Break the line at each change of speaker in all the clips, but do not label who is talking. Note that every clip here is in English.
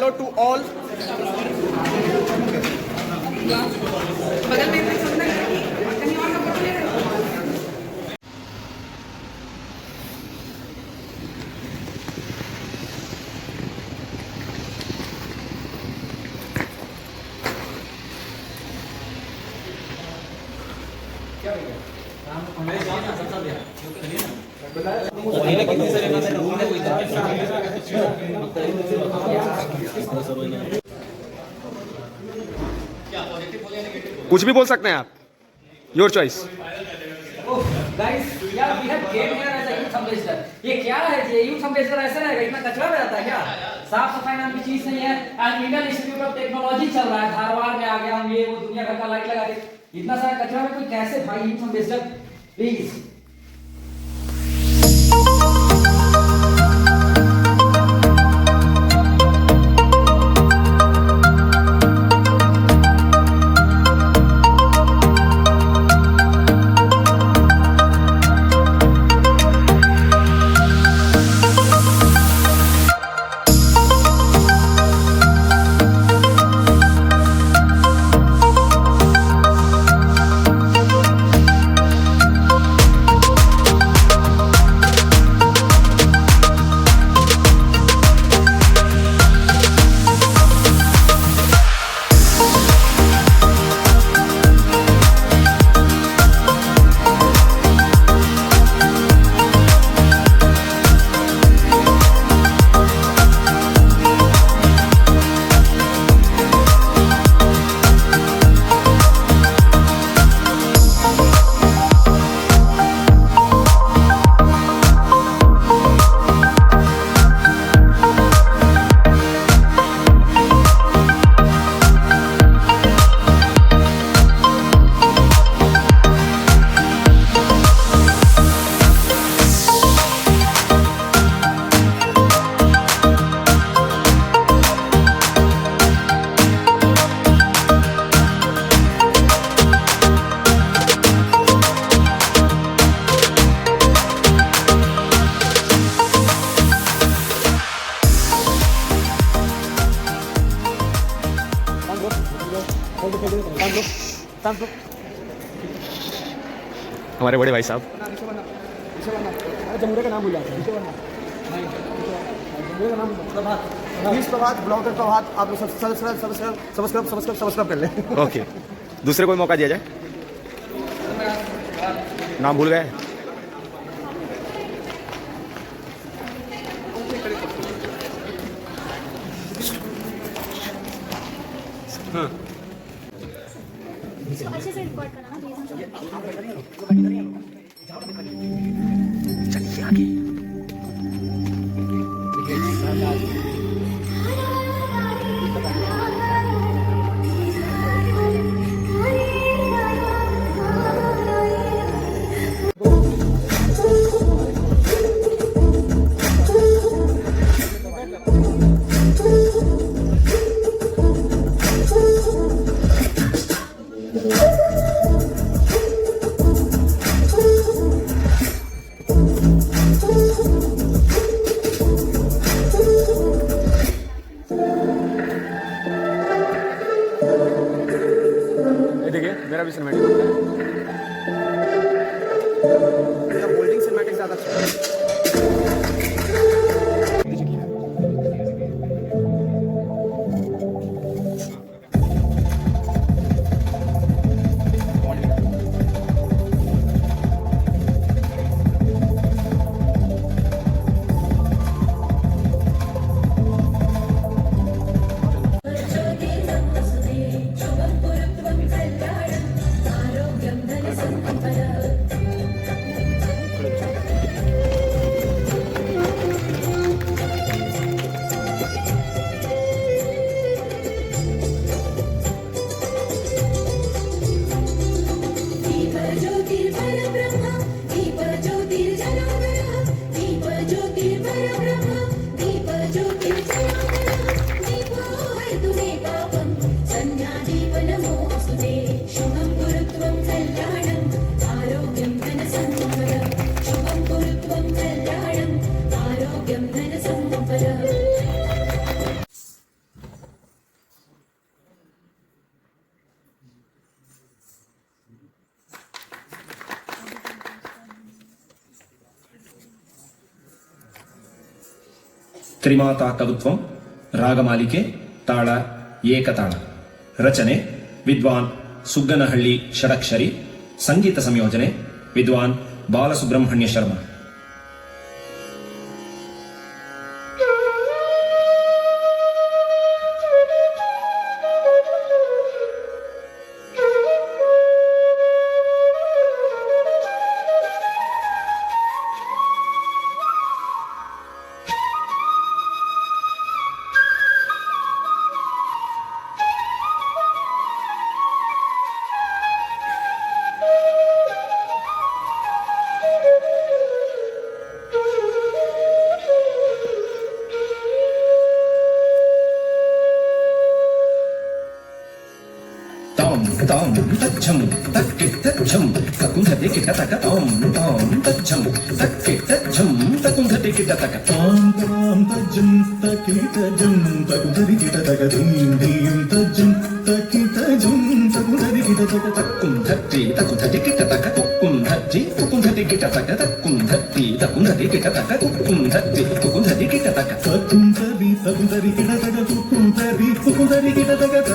Hello to all.
बगल में सुंदर कहीं और का फोटो ले रहे हो?
कुछ भी बोल सकते हैं आप, योर चॉइस।
ये क्या है? ये यूथ एम्बेसडर ऐसा रहेगा? इतना कचरा में रहता है क्या? साफ सफाई नाम की चीज नहीं है। And Indian institute of technology चल रहा है, धारवाड़ में आ गया हम, ये वो दुनिया भर का लाइट लगा दे। इतना सारा कचरा में कोई कैसे भाई यूथ एम्बेसडर? प्लीज
हमारे बड़े भाई साहब।
जमुरे का नाम भूल जाता है। प्रभात ब्लॉगर प्रभात, आप लोग सब्सक्राइब कर लें।
ओके, दूसरे को मौका दिया जाए। नाम भूल गए। हाँ,
अच्छे से रिकॉर्ड करना ना प्लीज।
चलिए आगे। मेरा भी सिनेमैटिक होता है।
मेरा होल्डिंग सिनेमैटिक ज़्यादा अच्छा है।
ತ್ರಿಮಾತಾ ಕವಿತ್ವಂ ರಾಗಮಾಲಿಕೆ ತಾಳ ಏಕತಾಳ ರಚನೆ ವಿದ್ವಾನ್ ಸುಗ್ಗನಹಳ್ಳಿ ಷಡಕ್ಷರಿ ಸಂಗೀತ ಸಂಯೋಜನೆ ವಿದ್ವಾನ್ Balasubramanya Sharma Tom tachum takke tachum takunha de kita taka tom tachum takke tachum takunha de kita taka tom tachum takke tachum takunha de kita taka dim tachum takke tachum takunha de kita taka takunha de kita taka takunha de kita taka takunha de kita taka takunha de kita taka takunha de kita taka takunha de kita taka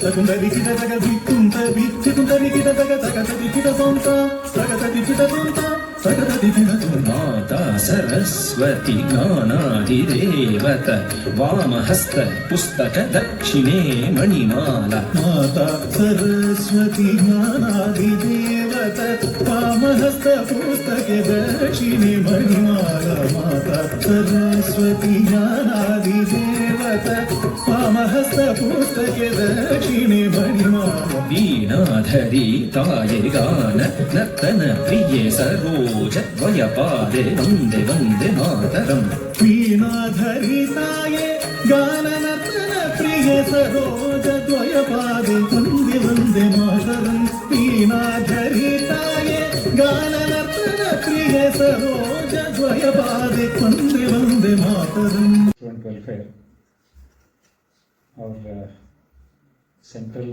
takunha de kita taka Kuntabi, kuntabi kita taka taka tabi kita tonta, taka tabi kita tonta, taka tabi kita tonta. Mata Saraswati Ganadi Devata Vamahasta Pustaka Dakshine Manimala. Mata Saraswati Ganadi Devata Vamahasta Pustaka Dakshine Manimala. Mata Saraswati Ganadi Devata Vamahasta Pustaka Dakshine Manimala. वीणाधरी ताये गान नर्तन प्रिये सरोज द्वयपादे वन्दे वन्दे मातरम् वीणाधरी ताये गान नर्तन प्रिये सरोज द्वयपादे वन्दे वन्दे मातरम् वीणाधरी ताये गान नर्तन प्रिये सरोज द्वयपादे वन्दे Vande Mataram.
Student welfare और सेंट्रल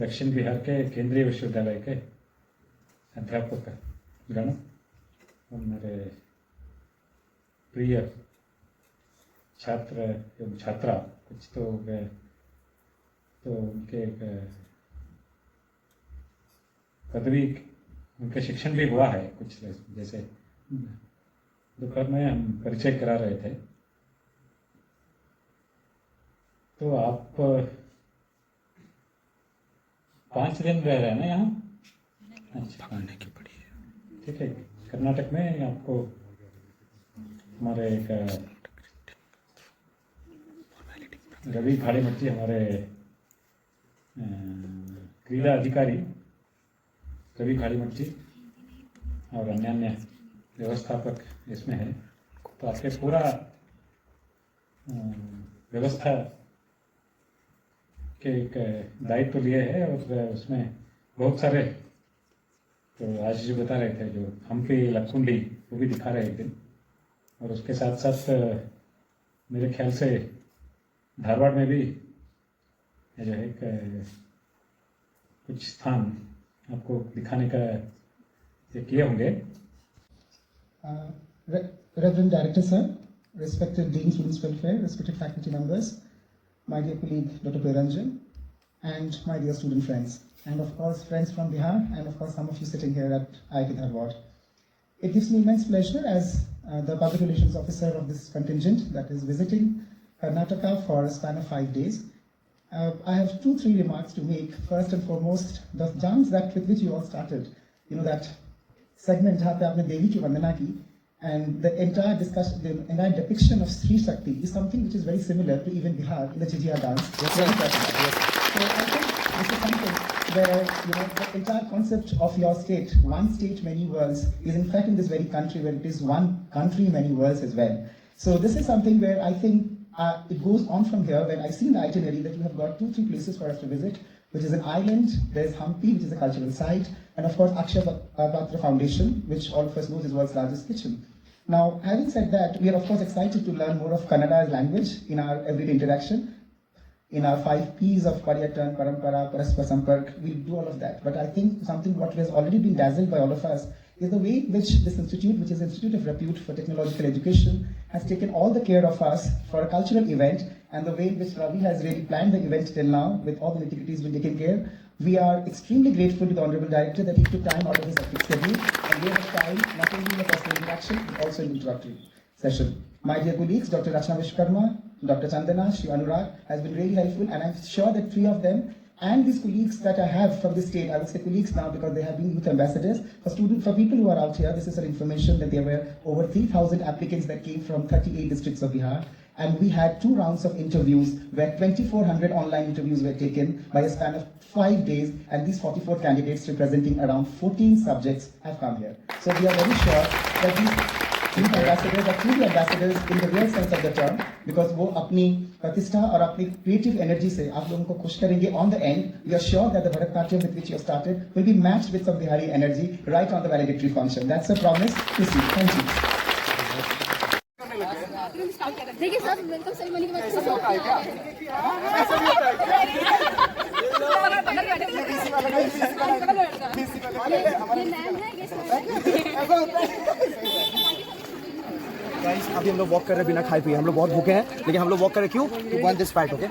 दक्षिण बिहार के केंद्रीय विश्वविद्यालय के अध्यापक गण और मेरे प्रिय छात्र एवं छात्रा कुछ तो गए तो उनके पदवी उनका शिक्षण भी हुआ है कुछ जैसे दोपहर में हम परिचय करा रहे थे तो आप 5 दिन रह रहे हैं ना यहाँ? अच्छा, ठीक है। कर्नाटक में आपको हमारे एक रवि भाड़ीमट्टी हमारे क्रीड़ा अधिकारी रवि भाड़ीमट्टी और अन्य व्यवस्थापक इसमें है, तो आपके पूरा व्यवस्था के एक दायित्व लिए है और उसमें बहुत सारे तो आज जो बता रहे थे जो हम्पी लक्कुंडी वो भी दिखा रहे एक दिन, और उसके साथ साथ मेरे ख्याल से धारवाड़ में भी जो है कुछ स्थान आपको दिखाने का ये किए होंगे।
Reverend Director Sir, respected Dean Students Welfare, respected faculty members, my dear colleague Dr. Peranjan, and my dear student friends, and of course friends from Bihar, and of course some of you sitting here at IIT Dharwad. It gives me immense pleasure as the public relations officer of this contingent that is visiting Karnataka for a span of 5 days. I have 2-3 remarks to make. First and foremost, the dance that with which you all started, that segment जहाँ पे आपने देवी की वंदना की, and the entire discussion, the entire depiction of Sri Shakti is something which is very similar to even Bihar in the Jhijia dance. Yes, so I think this is something where the entire concept of your state, one state, many worlds, is in fact in this very country where it is one country, many worlds as well. So this is something where I think it goes on from here. When I see in the itinerary that you have got 2-3 places for us to visit, which is an island, there's Hampi, which is a cultural site, and of course Akshaya Patra Foundation, which all of us know is the world's largest kitchen. Now, having said that, we are of course excited to learn more of Kannada as language in our everyday interaction. In our 5 P's of Paryatan, Parampara, Paraspa Sampark, we'll do all of that. But I think something what has already been dazzled by all of us is the way in which this institute, which is an institute of repute for technological education, has taken all the care of us for a cultural event, and the way in which Ravi has really planned the event till now, with all the nitty-gritties been taken care. We are extremely grateful to the Honorable Director that he took time out of his hectic schedule and gave us time not only in a personal interaction, but also in introductory session. My dear colleagues, Dr. Rachna Vishwakarma, Dr. Chandana, Shri Anurag has been really helpful, and I'm sure that 3 of them and these colleagues that I have from the state, I will say colleagues now because they have been youth ambassadors. For people who are out here, this is an information that there were over 3,000 applicants that came from 38 districts of Bihar. And we had 2 rounds of interviews where 2,400 online interviews were taken by a span of 5 days. And these 44 candidates representing around 14 subjects have come here. So we are very sure that these youth ambassadors are truly ambassadors in the real sense of the term, because वो अपनी प्रतिष्ठा और अपनी creative energy से आप लोगों को खुश करेंगे. On the end, we are sure that the Bharatanatyam with which you have started will be matched with some Bihari energy right on the valedictory function. That's a promise to see. Thank you.
देखिए sir, welcome ceremony के बाद
guys अभी हम लोग walk कर रहे हैं बिना खाए पिए. हम लोग बहुत भूखे हैं, लेकिन हम लोग वॉक कर रहे हैं क्यों? To won this fight. Okay